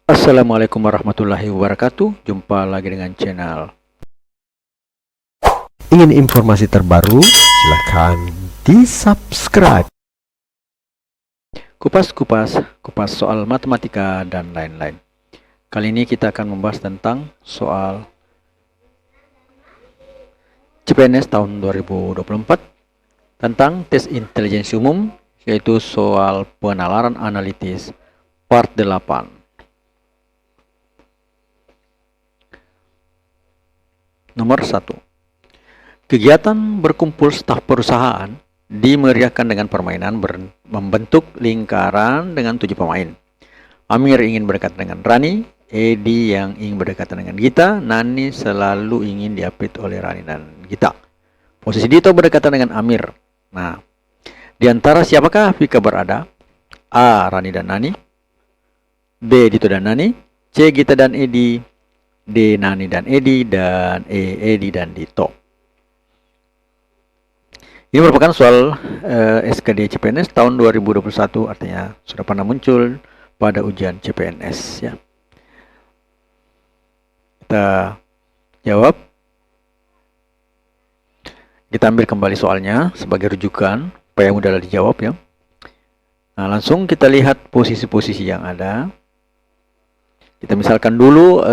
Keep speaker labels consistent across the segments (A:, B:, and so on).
A: Assalamualaikum warahmatullahi wabarakatuh. Jumpa lagi dengan channel.
B: Ingin informasi terbaru? Silahkan di-subscribe.
A: Kupas soal matematika dan lain-lain. Kali ini kita akan membahas tentang soal CPNS tahun 2024 tentang tes intelijensi umum, yaitu soal penalaran analitis part 8. Nomor 1. Kegiatan berkumpul staf perusahaan dimeriahkan dengan permainan membentuk lingkaran dengan 7 pemain. Amir ingin berdekatan dengan Rani, Edi yang ingin berdekatan dengan Gita, Nani selalu ingin diapit oleh Rani dan Gita. Posisi Dito berdekatan dengan Amir. Nah, di antara siapakah Vika berada? A. Rani dan Nani, B. Dito dan Nani, C. Gita dan Edi, D. Nani dan Edi, dan E. Edi dan Dito. Ini merupakan soal SKD CPNS tahun 2021, artinya sudah pernah muncul pada ujian CPNS ya. Kita jawab. Kita ambil kembali soalnya sebagai rujukan supaya mudah dijawab ya. Nah, langsung kita lihat posisi-posisi yang ada. Kita misalkan dulu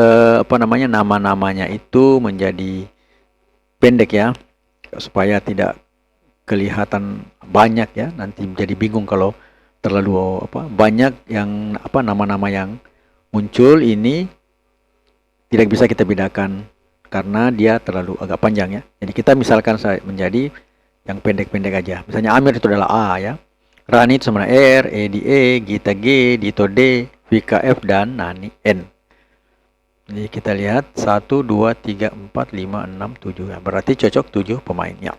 A: nama-namanya itu menjadi pendek ya, supaya tidak kelihatan banyak ya, nanti menjadi bingung kalau terlalu banyak yang nama-nama yang muncul ini tidak bisa kita bedakan karena dia terlalu agak panjang ya. Jadi kita misalkan menjadi yang pendek-pendek aja. Misalnya Amir itu adalah A ya, Rani itu sama R, Edi E, Gita G, Dito D, Vika F, dan Nani N. Jadi kita lihat 1, 2, 3, 4, 5, 6, 7 ya. Berarti cocok 7 pemainnya.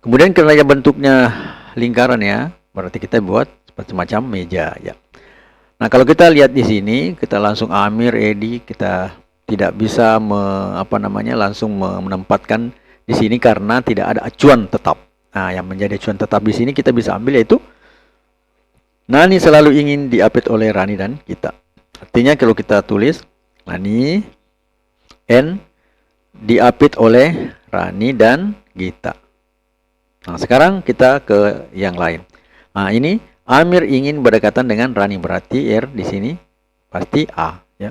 A: Kemudian karena bentuknya lingkaran ya, berarti kita buat semacam meja ya. Nah, kalau kita lihat di sini, kita langsung Amir, Edi, kita tidak bisa langsung menempatkan di sini karena tidak ada acuan tetap. Nah, yang menjadi acuan tetap di sini kita bisa ambil yaitu Nani selalu ingin diapit oleh Rani dan Gita. Artinya kalau kita tulis Nani N diapit oleh Rani dan Gita. Nah, sekarang kita ke yang lain. Nah, ini Amir ingin berdekatan dengan Rani, berarti R di sini pasti A ya.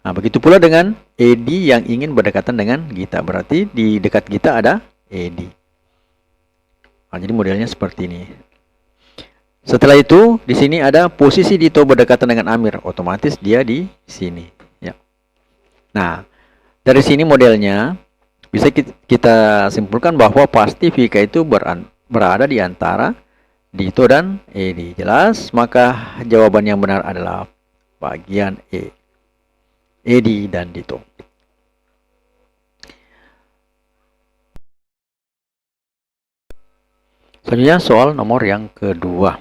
A: Nah, begitu pula dengan Edi yang ingin berdekatan dengan Gita, berarti di dekat Gita ada Edi. Nah, jadi modelnya seperti ini. Setelah itu di sini ada posisi Dito berdekatan dengan Amir, otomatis dia di sini ya. Nah, dari sini modelnya bisa kita simpulkan bahwa pasti Vika itu berada di antara Dito dan Edi. Jelas, maka jawaban yang benar adalah bagian E. Edi dan Dito. Selanjutnya soal nomor yang kedua.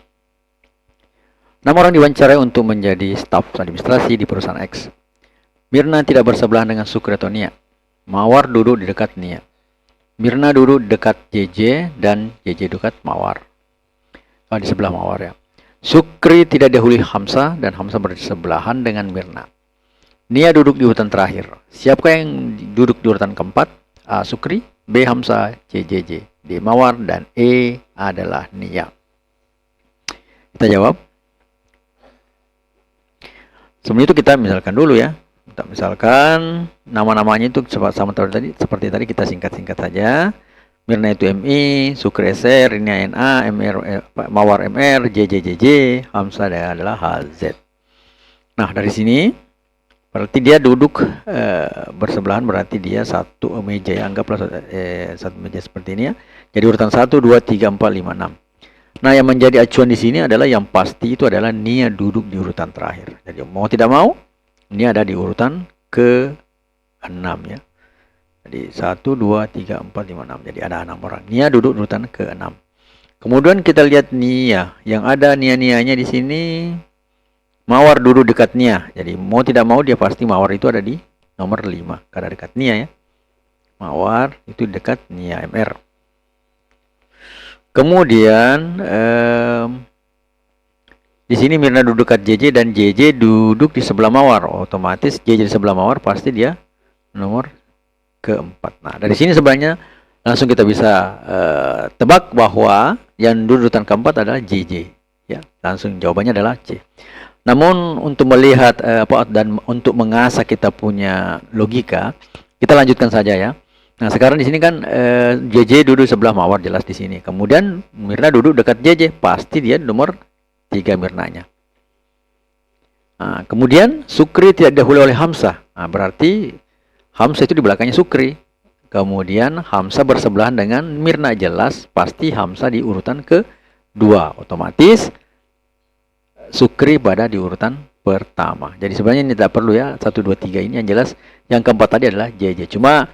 A: 6 orang diwawancarai untuk menjadi staf administrasi di perusahaan X. Mirna tidak bersebelahan dengan Sukri atau Nia. Mawar duduk di dekat Nia. Mirna duduk di dekat JJ dan JJ dekat Mawar. Di sebelah Mawar ya. Sukri tidak dahului Hamzah dan Hamzah bersebelahan dengan Mirna. Nia duduk di urutan terakhir. Siapakah yang duduk di urutan keempat? A. Sukri, B. Hamzah, C. JJ, D. Mawar, dan E adalah Nia. Kita jawab. Sebelum itu kita misalkan dulu ya. Kita misalkan nama-namanya itu sama seperti tadi kita singkat-singkat saja. Mirna itu MI, Sukri SR, Nia NA, Mawar MR, JJ, Hamzah adalah HZ. Nah, dari sini berarti dia duduk bersebelahan, berarti dia satu meja ya. Anggaplah satu meja seperti ini ya. Jadi urutan 1, 2, 3, 4, 5, 6. Nah, yang menjadi acuan di sini adalah yang pasti itu adalah Nia duduk di urutan terakhir. Jadi mau tidak mau, Nia ada di urutan ke-6 ya. Jadi 1, 2, 3, 4, 5, 6. Jadi ada 6 orang. Nia duduk di urutan ke-6. Kemudian kita lihat Nia. Yang ada Nia-Nianya di sini, Mawar duduk dekat Nia. Jadi mau tidak mau dia pasti Mawar itu ada di nomor 5. Karena dekat Nia ya. Mawar itu dekat Nia MR. Kemudian Di sini Mirna duduk dekat JJ dan JJ duduk di sebelah Mawar. Otomatis JJ di sebelah Mawar pasti dia nomor keempat. Nah, dari sini sebenarnya langsung kita bisa tebak bahwa yang duduk urutan keempat adalah JJ. Ya, langsung jawabannya adalah C. Namun untuk melihat dan untuk mengasah kita punya logika, kita lanjutkan saja ya. Nah, sekarang di sini kan JJ duduk sebelah Mawar jelas di sini. Kemudian Mirna duduk dekat JJ, pasti dia nomor 3 Mirnanya. Nah, kemudian Sukri tidak didahului oleh Hamzah. Nah, berarti Hamzah itu di belakangnya Sukri. Kemudian Hamzah bersebelahan dengan Mirna, jelas pasti Hamzah di urutan kedua. Otomatis Sukri pada di urutan pertama. Jadi sebenarnya ini tidak perlu ya 1, 2, 3 ini, yang jelas yang keempat tadi adalah JJ. Cuma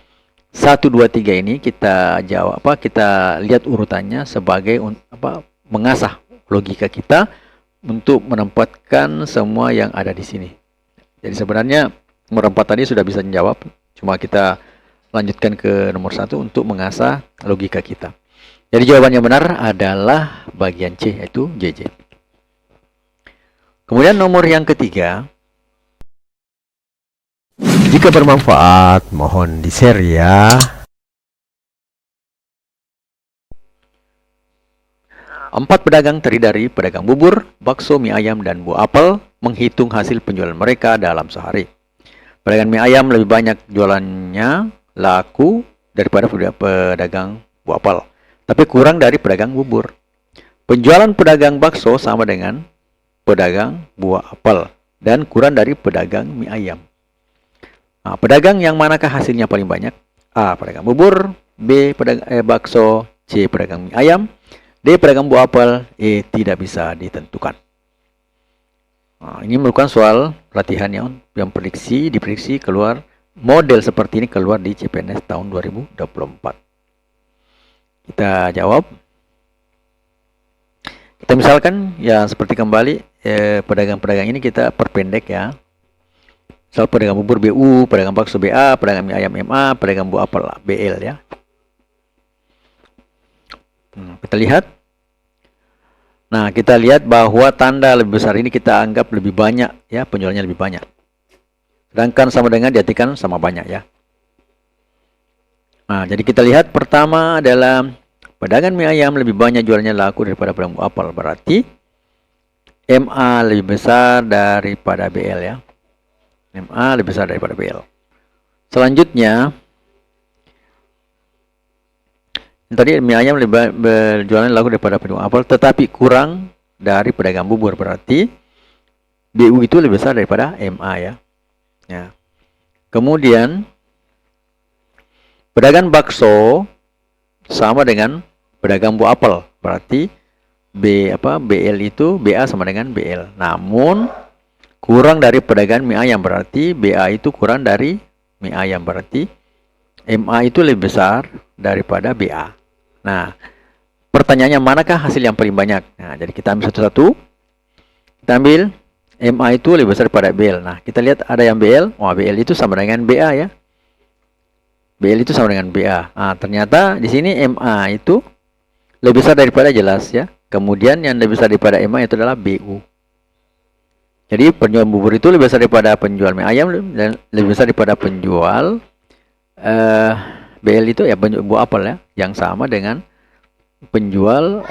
A: 1, 2, 3 ini kita jawab kita lihat urutannya sebagai mengasah logika kita untuk menempatkan semua yang ada di sini. Jadi sebenarnya nomor 4 tadi sudah bisa menjawab, cuma kita lanjutkan ke nomor 1 untuk mengasah logika kita. Jadi jawaban yang benar adalah bagian C, yaitu JJ. Kemudian nomor yang ketiga.
B: Jika bermanfaat, mohon di-share ya.
A: 4 pedagang terdiri dari pedagang bubur, bakso, mie ayam, dan buah apel menghitung hasil penjualan mereka dalam sehari. Pedagang mie ayam lebih banyak jualannya laku daripada pedagang buah apel, tapi kurang dari pedagang bubur. Penjualan pedagang bakso sama dengan pedagang buah apel dan kurang dari pedagang mie ayam. Nah, pedagang yang manakah hasilnya paling banyak? A. Pedagang bubur, B. Pedagang bakso, C. Pedagang mie ayam, D. Pedagang buah apel, E. Tidak bisa ditentukan. Nah, ini merupakan soal latihan yang diprediksi keluar model seperti ini keluar di CPNS tahun 2024. Kita jawab. Kita misalkan ya seperti kembali pedagang-pedagang ini kita perpendek ya. Misal pedagang bubur BU, pedagang bakso BA, pedagang mie ayam MA, pedagang buah apel BL ya. Kita lihat. Nah, kita lihat bahwa tanda lebih besar ini kita anggap lebih banyak ya, penjualannya lebih banyak. Sedangkan sama dengan diartikan sama banyak ya. Nah, jadi kita lihat pertama adalah pedagang mie ayam lebih banyak jualnya laku daripada pedagang buah apel. Berarti MA lebih besar daripada BL ya. MA lebih besar daripada BL. Selanjutnya, tadi mie ayam lebih berjualan laku daripada pedagang apel, tetapi kurang dari pedagang bubur. Berarti BU itu lebih besar daripada MA ya. Ya. Kemudian pedagang bakso sama dengan pedagang buah apel. Berarti BL itu BA sama dengan BL. Namun kurang dari pedagang mie ayam, berarti BA itu kurang dari mie ayam, berarti MA itu lebih besar daripada BA. Nah, pertanyaannya manakah hasil yang paling banyak? Nah, jadi kita ambil satu-satu. Kita ambil MA itu lebih besar daripada BL. Nah, kita lihat ada yang BL. Wah, BL itu sama dengan BA ya. BL itu sama dengan BA. Nah, ternyata di sini MA itu lebih besar daripada, jelas ya. Kemudian yang lebih besar daripada MA itu adalah BU. Jadi penjual bubur itu lebih besar daripada penjual mie ayam dan lebih besar daripada penjual BL itu ya buah apel ya, yang sama dengan penjual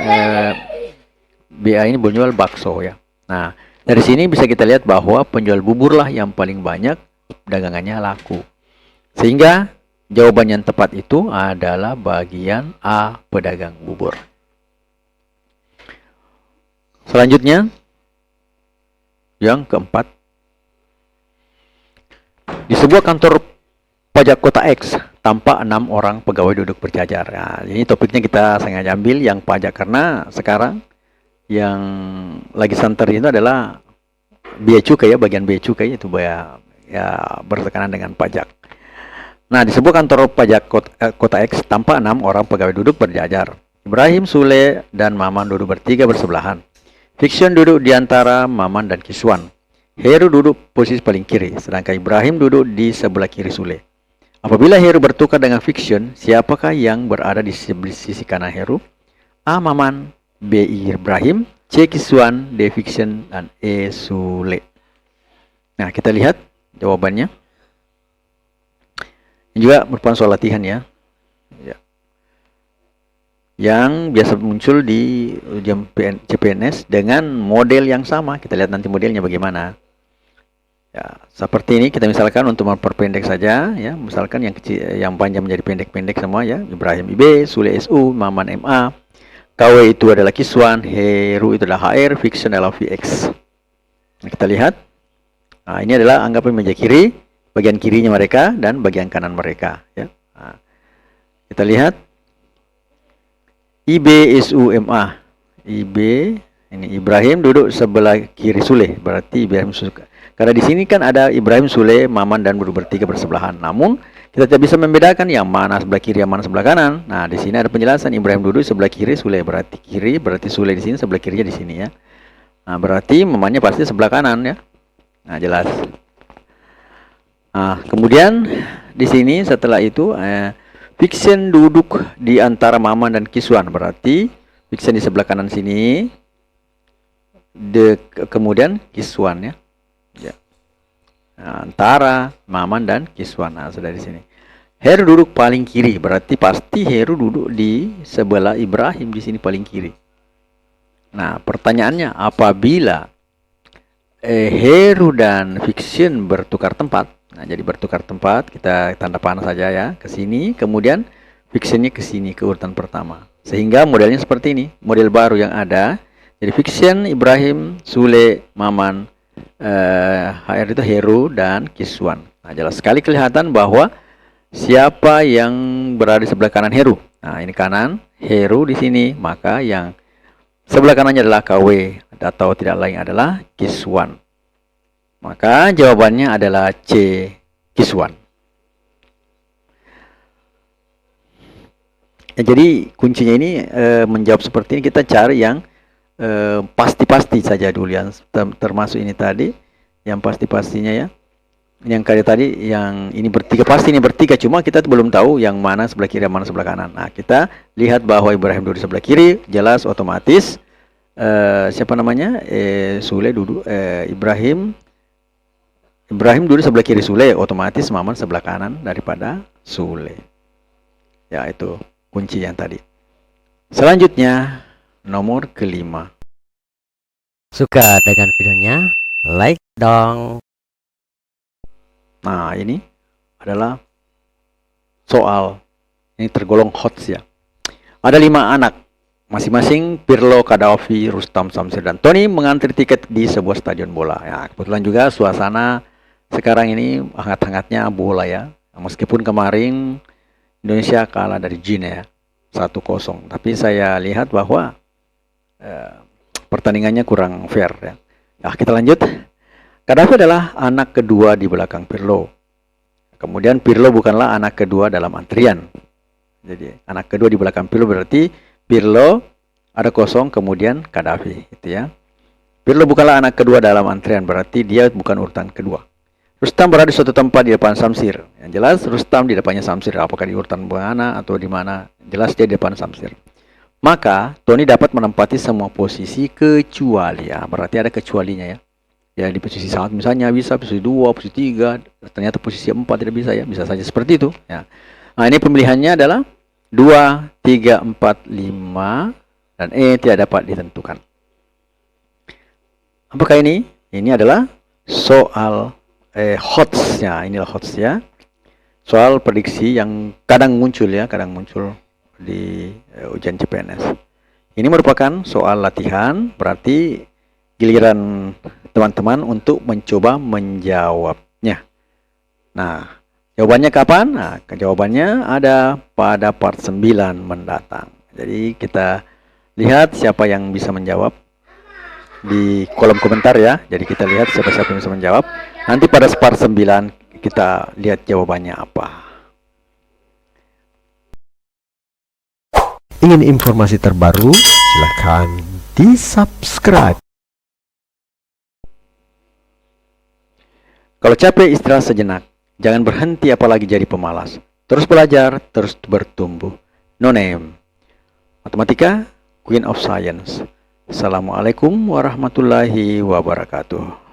A: BA ini penjual bakso ya. Nah, dari sini bisa kita lihat bahwa penjual bubur lah yang paling banyak dagangannya laku. Sehingga jawaban yang tepat itu adalah bagian A, pedagang bubur. Selanjutnya yang keempat, di sebuah kantor pajak kota X tampak 6 orang pegawai duduk berjajar. Nah, ini topiknya kita sengaja ambil yang pajak karena sekarang yang lagi santer itu adalah biaya cukai ya, bagian biaya cukai itu ya bertekanan dengan pajak. Nah, di sebuah kantor pajak kota X tampak 6 orang pegawai duduk berjajar. Ibrahim, Sule, dan Maman duduk bertiga bersebelahan. Fiction duduk di antara Maman dan Kiswan. Heru duduk posisi paling kiri, sedangkan Ibrahim duduk di sebelah kiri Sule. Apabila Heru bertukar dengan Fiction, siapakah yang berada di sisi kanan Heru? A. Maman, B. Ibrahim, C. Kiswan, D. Fiction, dan E. Sule. Nah, kita lihat jawabannya. Ini juga merupakan soal latihan ya. Yang biasa muncul di ujian CPNS dengan model yang sama. Kita lihat nanti modelnya bagaimana. Ya, seperti ini kita misalkan untuk memperpendek saja ya, misalkan yang kecil, yang panjang menjadi pendek-pendek semua ya. Ibrahim IB, Sule SU, Maman MA, KW itu adalah Kiswan, Heru itu adalah HR, Fiction adalah VX. Nah, kita lihat. Nah, ini adalah anggapan meja kiri, bagian kirinya mereka dan bagian kanan mereka ya. Nah, kita lihat IB SU MA. IB ini Ibrahim duduk sebelah kiri Sule, berarti Ibrahim Sule. Karena di sini kan ada Ibrahim, Sule, Maman dan duduk bertiga bersebelahan. Namun kita tidak bisa membedakan yang mana sebelah kiri, yang mana sebelah kanan. Nah, di sini ada penjelasan Ibrahim duduk sebelah kiri Sule, berarti kiri, berarti Sule di sini, sebelah kirinya di sini ya. Nah, berarti Mamannya pasti sebelah kanan ya. Nah, jelas. Nah, kemudian di sini setelah itu Fiction duduk di antara Maman dan Kiswan, berarti Fiction di sebelah kanan sini, kemudian Kiswan ya. Nah, antara Maman dan Kiswan. Nah, sudah di sini. Heru duduk paling kiri, berarti pasti Heru duduk di sebelah Ibrahim di sini paling kiri. Nah, pertanyaannya apabila Heru dan Fiction bertukar tempat. Nah, jadi bertukar tempat, kita tanda panah saja ya, ke sini, kemudian Fictionnya ke sini, ke urutan pertama. Sehingga modelnya seperti ini, model baru yang ada. Jadi Fiction, Ibrahim, Sule, Maman, HR itu Heru dan Kiswan. Nah, jelas sekali kelihatan bahwa siapa yang berada di sebelah kanan Heru. Nah, ini kanan, Heru di sini, maka yang sebelah kanannya adalah KW atau tidak lain adalah Kiswan. Maka jawabannya adalah C. Kiswan. Ya, jadi kuncinya ini menjawab seperti ini, kita cari yang pasti-pasti saja dulu, yang termasuk ini tadi, yang pasti-pastinya ya. Yang kali tadi, yang ini bertiga, pasti ini bertiga, cuma kita belum tahu yang mana sebelah kiri, yang mana sebelah kanan. Nah, kita lihat bahwa Ibrahim duduk di sebelah kiri, jelas otomatis siapa namanya? Sule duduk, Ibrahim duduk sebelah kiri Sule, otomatis Maman sebelah kanan daripada Sule. Ya, itu kunci yang tadi. Selanjutnya, nomor kelima.
B: Suka dengan videonya? Like dong.
A: Nah, ini adalah soal, ini tergolong hots ya. Ada 5 anak, masing-masing Pirlo, Kadafi, Rustam, Samsir, dan Tony mengantri tiket di sebuah stadion bola. Ya, kebetulan juga suasana sekarang ini hangat-hangatnya bola ya. Meskipun kemarin Indonesia kalah dari China ya, 1-0. Tapi saya lihat bahwa pertandingannya kurang fair ya. Nah, kita lanjut. Kadafi adalah anak kedua di belakang Pirlo. Kemudian Pirlo bukanlah anak kedua dalam antrian. Jadi anak kedua di belakang Pirlo berarti Pirlo ada 0, kemudian Kadafi, gitu ya. Pirlo bukanlah anak kedua dalam antrian, berarti dia bukan urutan kedua. Rustam berada di suatu tempat di depan Samsir. Yang jelas Rustam di depannya Samsir. Apakah di urutan mana atau di mana? Jelas dia di depan Samsir. Maka Tony dapat menempati semua posisi kecuali, ya, berarti ada kecualinya ya. Ya, di posisi 1 misalnya bisa, posisi 2, posisi 3, ternyata posisi 4 tidak bisa ya. Bisa saja seperti itu ya. Nah, ini pemilihannya adalah 2, 3, 4, 5 dan E tidak dapat ditentukan. Apakah ini? Ini adalah soal hotsnya, inilah hots ya. Soal prediksi yang kadang muncul ya, kadang muncul di ujian CPNS. Ini merupakan soal latihan, berarti giliran teman-teman untuk mencoba menjawabnya. Nah, jawabannya kapan? Nah, jawabannya ada pada part 9 mendatang. Jadi kita lihat siapa yang bisa menjawab di kolom komentar ya. Jadi kita lihat siapa-siapa yang bisa menjawab. Nanti pada part 9 kita lihat jawabannya apa.
B: Ingin informasi terbaru? Silahkan di-subscribe.
A: Kalau capek, istirahat sejenak. Jangan berhenti apalagi jadi pemalas. Terus belajar, terus bertumbuh. No name. Matematika Queen of Science. Assalamualaikum warahmatullahi wabarakatuh.